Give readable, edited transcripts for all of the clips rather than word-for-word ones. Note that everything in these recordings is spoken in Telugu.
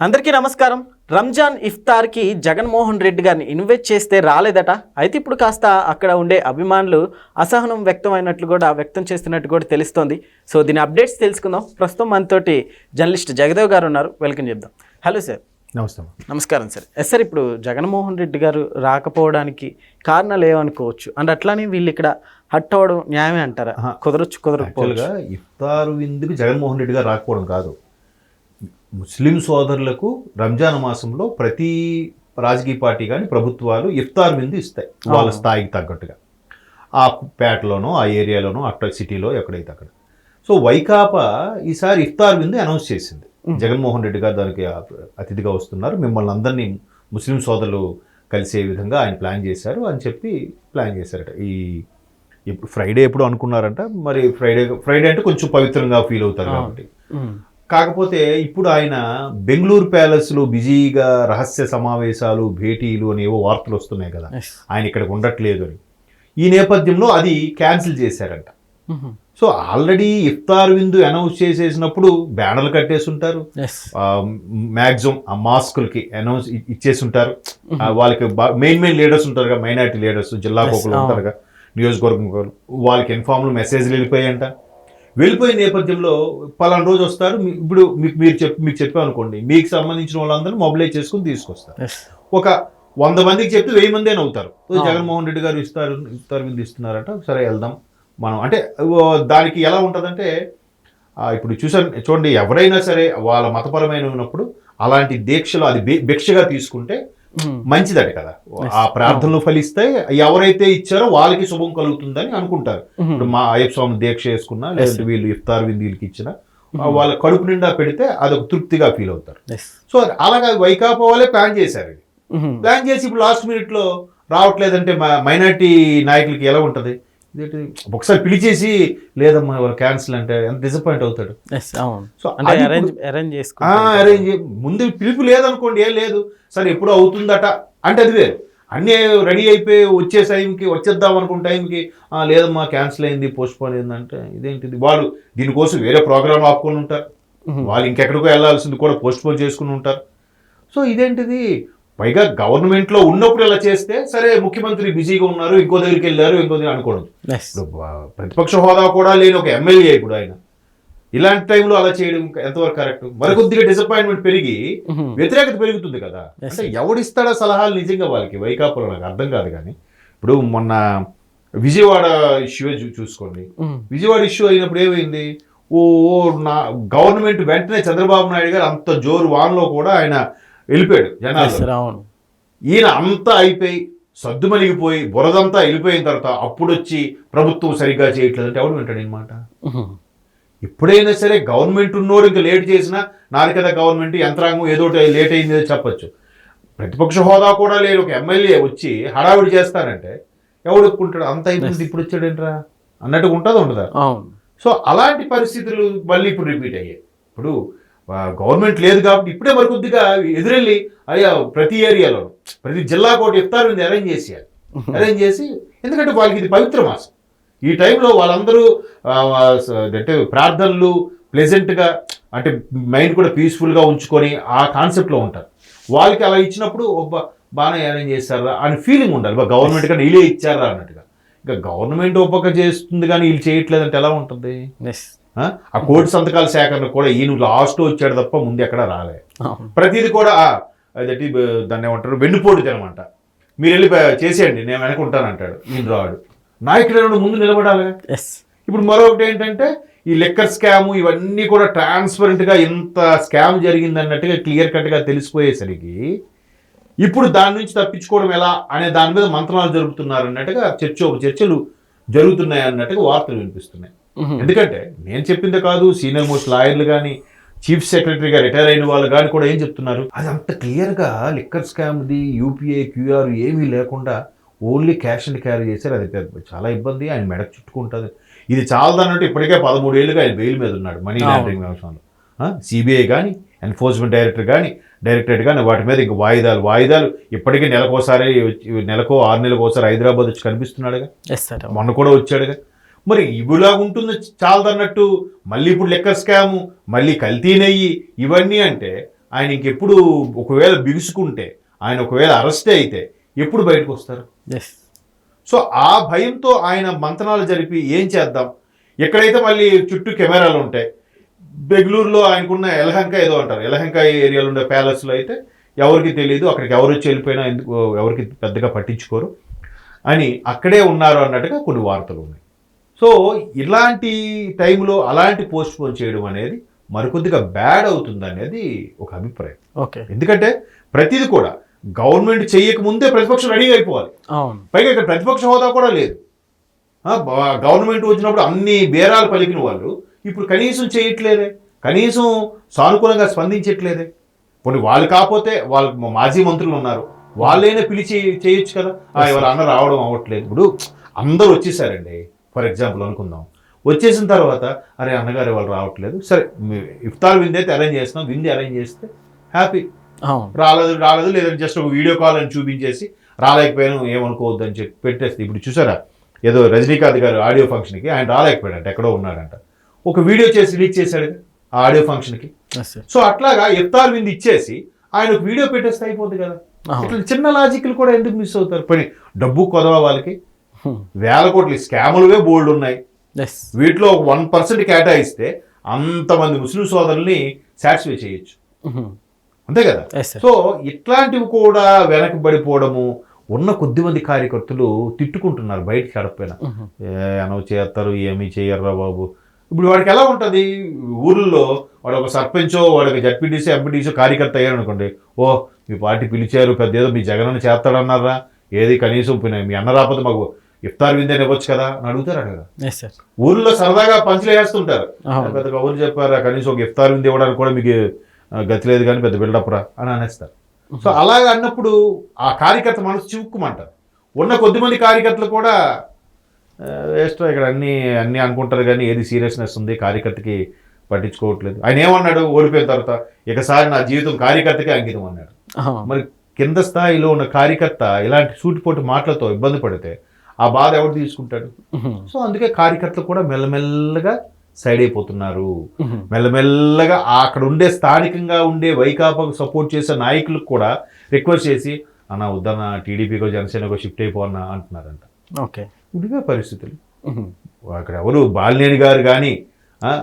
అందరికీ నమస్కారం. రంజాన్ ఇఫ్తార్కి జగన్మోహన్ రెడ్డి గారిని ఇన్వైట్ చేస్తే రాలేదట. అయితే ఇప్పుడు కాస్త అక్కడ ఉండే అభిమానులు అసహనం వ్యక్తం చేస్తున్నట్టు కూడా తెలుస్తోంది. సో దీని అప్డేట్స్ తెలుసుకుందాం. ప్రస్తుతం మనతోటి జర్నలిస్ట్ జగదేవ్ గారు ఉన్నారు. వెల్కమ్ చెప్దాం. Hello sir. నమస్కారం సార్. సార్, ఇప్పుడు జగన్మోహన్ రెడ్డి గారు రాకపోవడానికి కారణాలు ఏమనుకోవచ్చు? అండ్ అట్లానే వీళ్ళు ఇక్కడ హట్ అవ్వడం న్యాయమే అంటారా? కుదరకపోగా ఇఫ్తారు విందుకు జగన్మోహన్ రెడ్డి గారు రాకపోవడం కాదు, ముస్లిం సోదరులకు రంజాన్ మాసంలో ప్రతి రాజకీయ పార్టీ కానీ ప్రభుత్వాలు ఇఫ్తార్ విందు ఇస్తాయి వాళ్ళ స్థాయికి తగ్గట్టుగా. ఆ పేటలోనో ఆ ఏరియాలోనో అక్కడ సిటీలో ఎక్కడైతే అక్కడ. సో వైకాపా ఈసారి ఇఫ్తార్ విందు అనౌన్స్ చేసింది. జగన్మోహన్ రెడ్డి గారు దానికి అతిథిగా వస్తున్నారు, మిమ్మల్ని అందరినీ ముస్లిం సోదరులు కలిసే విధంగా ఆయన ప్లాన్ చేశారు అని చెప్పి ప్లాన్ చేశారట. ఇప్పుడు ఫ్రైడే ఎప్పుడు అనుకున్నారంట, మరి ఫ్రైడే అంటే కొంచెం పవిత్రంగా ఫీల్ అవుతారు కాబట్టి. కాకపోతే ఇప్పుడు ఆయన బెంగళూరు ప్యాలెస్లో బిజీగా రహస్య సమావేశాలు, భేటీలు అనేవో వార్తలు వస్తున్నాయి కదా, ఆయన ఇక్కడికి ఉండట్లేదు అని. ఈ నేపథ్యంలో అది క్యాన్సిల్ చేశారంట. సో ఆల్రెడీ ఇఫ్తార్ విందు అనౌన్స్ చేసేసినప్పుడు బ్యానర్లు కట్టేసి ఉంటారు, మ్యాక్సిమం ఆ మాస్కులకి అనౌన్స్ ఇచ్చేసి ఉంటారు. వాళ్ళకి మెయిన్ లీడర్స్ ఉంటారు కదా, మైనారిటీ లీడర్స్, జిల్లాకు ఒకరు ఉంటారు కదా, నియోజకవర్గం వాళ్ళకి ఇన్ఫామ్లు మెసేజ్లు వెళ్ళిపోయాయంట. వెళ్ళిపోయిన నేపథ్యంలో పలానా రోజు వస్తారు, ఇప్పుడు మీకు చెప్పాం అనుకోండి, మీకు సంబంధించిన వాళ్ళందరూ మొబిలైజ్ చేసుకుని తీసుకొస్తారు. ఒక 100 మందికి చెప్తే 1000 మంది అని అవుతారు. జగన్మోహన్ రెడ్డి గారు ఇఫ్తార్ విందు ఇస్తున్నారట, సరే వెళ్దాం మనం అంటే. దానికి ఎలా ఉంటుందంటే, ఇప్పుడు చూడండి, ఎవరైనా సరే వాళ్ళ మతపరమైన ఉన్నప్పుడు అలాంటి దీక్షలు అది భిక్షగా తీసుకుంటే మంచిదట కదా, ఆ ప్రార్థనలు ఫలిస్తాయి, ఎవరైతే ఇచ్చారో వాళ్ళకి శుభం కలుగుతుందని అనుకుంటారు. ఇప్పుడు మా అయ్యప్ప స్వామి దీక్ష చేసుకున్నా, లేదంటే వీళ్ళు ఇఫ్తార్ విందులకి ఇచ్చినా వాళ్ళ కడుపు నిండా పెడితే అదొక తృప్తిగా ఫీల్ అవుతారు. సో అలాగా వైకాపా వాళ్ళే ప్లాన్ చేశారు. ప్లాన్ చేసి ఇప్పుడు లాస్ట్ మినిట్ లో రావట్లేదంటే మైనారిటీ నాయకులకి ఎలా ఉంటది, ఒకసారి పిలిచేసి లేదమ్మా క్యాన్సిల్ అంటే ఎంత డిసప్పాయింట్ అవుతాడు. సో అరేంజ్ ముందు పిలుపు లేదనుకోండి, ఏం లేదు సరే ఎప్పుడు అవుతుందట అంటే అది వేరు. అన్నీ రెడీ అయిపోయి వచ్చేద్దాం అనుకున్న టైంకి లేదమ్మా క్యాన్సిల్ అయింది, పోస్ట్ పోన్ అయిందంటే ఇదేంటిది. వాళ్ళు దీనికోసం వేరే ప్రోగ్రామ్ ఆపుకొని ఉంటారు, వాళ్ళు ఇంకెక్కడికో వెళ్ళాల్సింది కూడా పోస్ట్ పోన్ చేసుకుని ఉంటారు. సో ఇదేంటిది, పైగా గవర్నమెంట్లో ఉన్నప్పుడు ఇలా చేస్తే సరే, ముఖ్యమంత్రి బిజీగా ఉన్నారు, ఇంకో దగ్గరికి వెళ్ళారు, ఇంకో దగ్గర అనుకోవడం. ప్రతిపక్ష హోదా కూడా లేని ఒక ఎమ్మెల్యే ఇప్పుడు ఆయన ఇలాంటి టైంలో అలా చేయడం ఎంతవరకు కరెక్ట్? మరికొద్దిగా డిసప్పాయింట్మెంట్ పెరిగి వ్యతిరేకత పెరుగుతుంది కదా. అంటే ఎవడిస్తాడా సలహాలు నిజంగా వాళ్ళకి వైకాపాలో, నాకు అర్థం కాదు. కానీ ఇప్పుడు మొన్న విజయవాడ ఇష్యూ చూసుకోండి. విజయవాడ ఇష్యూ అయినప్పుడు ఏమైంది, గవర్నమెంట్ వెంటనే చంద్రబాబు నాయుడు గారు అంత జోరు వాన్లో కూడా ఆయన వెళ్ళిపోయాడు జనాలు. ఈయన అంతా అయిపోయి సద్దుమణిగిపోయి బురదంతా వెళ్ళిపోయిన తర్వాత అప్పుడు వచ్చి ప్రభుత్వం సరిగ్గా చేయట్లేదు అంటే ఎవడు వింటాడు అనమాట. ఎప్పుడైనా సరే గవర్నమెంట్ ఉన్నోడు ఇంకా లేట్ చేసినా నాది కదా గవర్నమెంట్, యంత్రాంగం ఏదో లేట్ అయింది చెప్పచ్చు. ప్రతిపక్ష హోదా కూడా లేని ఒక ఎమ్మెల్యే వచ్చి హడావిడి చేస్తానంటే ఎవడు ఒప్పుకుంటాడు? అంత అయిపోయింది ఇప్పుడు వచ్చాడేంట్రా అన్నట్టుగా ఉంటుందా ఉండదా? సో అలాంటి పరిస్థితులు మళ్ళీ ఇప్పుడు రిపీట్ అయ్యాయి. ఇప్పుడు గవర్నమెంట్ లేదు కాబట్టి ఇప్పుడే మరి కొద్దిగా ఎదురెళ్ళి అయ్యా ప్రతి ఏరియాలో ప్రతి జిల్లా కోటి ఇఫ్తార్ విందు అరేంజ్ చేసి, ఎందుకంటే వాళ్ళకి ఇది పవిత్ర మాసం. ఈ టైంలో వాళ్ళందరూ అంటే ప్రార్థనలు ప్లెజెంట్గా, అంటే మైండ్ కూడా పీస్ఫుల్గా ఉంచుకొని ఆ కాన్సెప్ట్లో ఉంటారు. వాళ్ళకి అలా ఇచ్చినప్పుడు బాగానే అరేంజ్ చేస్తారా అని ఫీలింగ్ ఉండాలి. గవర్నమెంట్ కానీ వీళ్ళే ఇచ్చారా అన్నట్టుగా. ఇంకా గవర్నమెంట్ ఒప్పక చేస్తుంది కానీ వీళ్ళు చేయట్లేదంటే ఎలా ఉంటుంది? ఆ కోటి సంతకాల సేకరణ కూడా ఈయన లాస్ట్ వచ్చాడు తప్ప ముందు ఎక్కడ రాలే. ప్రతిదీ కూడా అదటి దాన్ని ఏమంటారు, వెన్నుపోటు అనమాట. మీరు వెళ్ళి చేసేయండి నేను వెనకుంటాను అంటాడు, ఈయన రాడు. నాయకుడు ముందు నిలబడాలి. ఇప్పుడు మరొకటి ఏంటంటే, ఈ లిక్కర్ స్కాము ఇవన్నీ కూడా ట్రాన్స్పరెంట్గా ఇంత స్కామ్ జరిగింది అన్నట్టుగా క్లియర్ కట్గా తెలిసిపోయేసరికి ఇప్పుడు దాని నుంచి తప్పించుకోవడం ఎలా అనే దాని మీద మంత్రాలు జరుపుతున్నారు అన్నట్టుగా చర్చలు జరుగుతున్నాయి అన్నట్టుగా వార్తలు వినిపిస్తున్నాయి. ఎందుకంటే నేను చెప్పిందే కాదు, సీనియర్ మోస్ట్ లాయర్లు కానీ, చీఫ్ సెక్రటరీగా రిటైర్ అయిన వాళ్ళు కానీ కూడా ఏం చెప్తున్నారు, అది అంత క్లియర్గా లిక్కర్ స్కామ్ది యూపీఐ క్యూఆర్ ఏమీ లేకుండా ఓన్లీ క్యాష్ అండ్ క్యారీ చేశారు. అది చాలా ఇబ్బంది, ఆయన మెడకు చుట్టుకుంటుంది. ఇది చాలదన్నట్టు ఇప్పటికే 13 ఏళ్ళుగా ఆయన బెయిల్ మీద ఉన్నాడు మనీ లాండరింగ్ వ్యవహారంలో. సిబిఐ కానీ, ఎన్ఫోర్స్మెంట్ డైరెక్టరేట్ కానీ వాటి మీద ఇంక వాయిదాలు ఇప్పటికీ నెలకో 6 నెలలకు ఒకసారి హైదరాబాద్ వచ్చి కనిపిస్తున్నాడుగా, మొన్న కూడా వచ్చాడుగా. మరి ఇవిలా ఉంటుంది చాలదన్నట్టు మళ్ళీ ఇప్పుడు లిక్కర్ స్కాము, మళ్ళీ కల్తీ నెయ్యి, ఇవన్నీ అంటే ఆయన ఇంకెప్పుడు ఒకవేళ బిగుసుకుంటే, ఆయన ఒకవేళ అరెస్ట్ అయితే ఎప్పుడు బయటకు వస్తారు? ఎస్. సో ఆ భయంతో ఆయన మంతనాలు జరిపి ఏం చేద్దాం, ఎక్కడైతే మళ్ళీ చుట్టూ కెమెరాలు ఉంటాయి. బెంగళూరులో ఆయనకున్న ఎలహంక ఏదో అంటారు, ఎలహంక ఏరియాలో ఉండే ప్యాలెస్లో అయితే ఎవరికి తెలియదు, అక్కడికి ఎవరు వచ్చి వెళ్ళిపోయినా ఎందుకు ఎవరికి పెద్దగా పట్టించుకోరు అని అక్కడే ఉన్నారు అన్నట్టుగా కొన్ని వార్తలు ఉన్నాయి. సో ఇలాంటి టైంలో అలాంటి పోస్ట్ పోన్ చేయడం అనేది మరికొద్దిగా బ్యాడ్ అవుతుంది అనేది ఒక అభిప్రాయం. ఓకే. ఎందుకంటే ప్రతిది కూడా గవర్నమెంట్ చేయక ముందే ప్రతిపక్షం రెడీ అయిపోవాలి. అవును. పైగా ఇక్కడ ప్రతిపక్ష హోదా కూడా లేదు. గవర్నమెంట్ వచ్చినప్పుడు అన్ని బేరాలు పలికిన వాళ్ళు ఇప్పుడు కనీసం చేయట్లేదే, కనీసం సానుకూలంగా స్పందించట్లేదే. కొన్ని వాళ్ళు కాకపోతే వాళ్ళు మాజీ మంత్రులు ఉన్నారు, వాళ్ళైనా పిలిచి చేయొచ్చు కదా. ఎవరు అన్న రావడం అవ్వట్లేదు. ఇప్పుడు అందరూ వచ్చేసారండి, ఫర్ ఎగ్జాంపుల్ అనుకుందాం. వచ్చేసిన తర్వాత అరే అన్నగారు వాళ్ళు రావట్లేదు, సరే ఇఫ్తార్ విందు అయితే అరేంజ్ చేస్తున్నాం, విందు అరేంజ్ చేస్తే హ్యాపీ. రాలేదు లేదంటే జస్ట్ ఒక వీడియో కాల్ అని చూపించేసి రాలేకపోయాను ఏమనుకోవద్దు అని చెప్పి పెట్టేస్తే. ఇప్పుడు చూసారా, ఏదో రజనీకాంత్ గారు ఆడియో ఫంక్షన్కి ఆయన రాలేకపోయాడంట, ఎక్కడో ఉన్నాడంట, ఒక వీడియో చేసి రిలీజ్ చేశాడు ఆ ఆడియో ఫంక్షన్కి. సో అట్లాగా ఇఫ్తార్ విందు ఇచ్చేసి ఆయన ఒక వీడియో పెట్టేస్తే అయిపోతుంది కదా. ఇట్లా చిన్న లాజిక్లు కూడా ఎందుకు మిస్ అవుతారు? పని డబ్బు కొదవ వాళ్ళకి వేల కోట్ల స్కాములువే బోల్డ్ ఉన్నాయి. వీటిలో 1% కేటాయిస్తే అంతమంది ముస్లిం సోదరుల్ని సాటిస్ఫై చేయొచ్చు, అంతే కదా. సో ఇట్లాంటివి కూడా వెనకబడిపోవడము, ఉన్న కొద్దిమంది కార్యకర్తలు తిట్టుకుంటున్నారు బయటికి గడపైనా, అనవ చేస్తారు ఏమీ చేయర్రా బాబు. ఇప్పుడు వాడికి ఎలా ఉంటుంది, ఊర్లో వాడు ఒక సర్పంచో వాడికి జడ్పీటీసీ ఎంపీటీసీ కార్యకర్త అయ్యారు అనుకోండి, ఓ మీ పార్టీ పిలిచారు, పెద్ద ఏదో మీ జగన్ చేస్తాడన్నారా, ఏది కనీసం మీ అన్న రాకపోతే మాకు ఇఫ్తార్ విందే ఇవ్వచ్చు కదా అని అడుగుతారు కదా. ఊర్లో సరదాగా పంచులు వేస్తుంటారు, పెద్ద కబుర్లు చెప్పారా, కనీసం ఒక ఇఫ్తార్ విందు ఇవ్వడానికి కూడా మీకు గతి లేదు కానీ పెద్ద బిల్డప్ రా అని అనేస్తారు. సో అలాగ అన్నప్పుడు ఆ కార్యకర్త మనసు చివుక్కుమంటారు. ఉన్న కొద్దిమంది కార్యకర్తలు కూడా వేస్ట్, ఇక్కడ అన్నీ అనుకుంటారు కానీ ఏది సీరియస్నెస్ ఉంది కార్యకర్తకి పట్టించుకోవట్లేదు. ఆయన ఏమన్నాడు ఓడిపోయిన తర్వాత, ఇకసారి నా జీవితం కార్యకర్తకే అంకితం అన్నాడు. మరి కింద స్థాయిలో ఉన్న కార్యకర్త ఇలాంటి సూటిపోటు మాటలతో ఇబ్బంది పడితే ఆ బాధ ఎవరు తీసుకుంటాడు? సో అందుకే కార్యకర్తలు కూడా మెల్లమెల్లగా సైడ్ అయిపోతున్నారు. మెల్లమెల్లగా అక్కడ ఉండే స్థానికంగా ఉండే వైకాపాకు సపోర్ట్ చేసే నాయకులకు కూడా రిక్వెస్ట్ చేసి అన్న వద్దన్న టీడీపీకో జనసేనకో షిఫ్ట్ అయిపోన్నా అంటున్నారంట. ఓకే, ఇదిగా పరిస్థితులు. అక్కడ ఎవరు బాలినేని గారు కానీ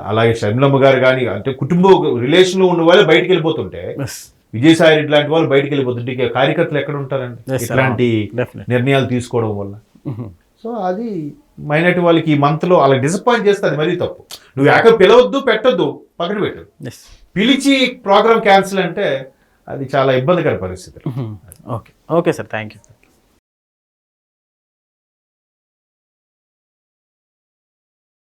అలాగే షర్మిలమ్మ గారు కానీ, అంటే కుటుంబ రిలేషన్లో ఉన్న వాళ్ళు బయటికి వెళ్ళిపోతుంటే, విజయసాయి రెడ్డి లాంటి వాళ్ళు బయటికి వెళ్ళిపోతుంటే కార్యకర్తలు ఎక్కడ ఉంటారండి ఇట్లాంటి నిర్ణయాలు తీసుకోవడం వల్ల. సో అది మైనార్టీ వాళ్ళకి ఈ మంత్లో అలా డిసప్పాయింట్ చేస్తే అది మరీ తప్పు. నువ్వు ఎక్కడ పిలవద్దు పెట్టద్దు పక్కన పెట్టు, పిలిచి ప్రోగ్రామ్ క్యాన్సిల్ అంటే అది చాలా ఇబ్బందికర పరిస్థితి. Okay sir, thank you.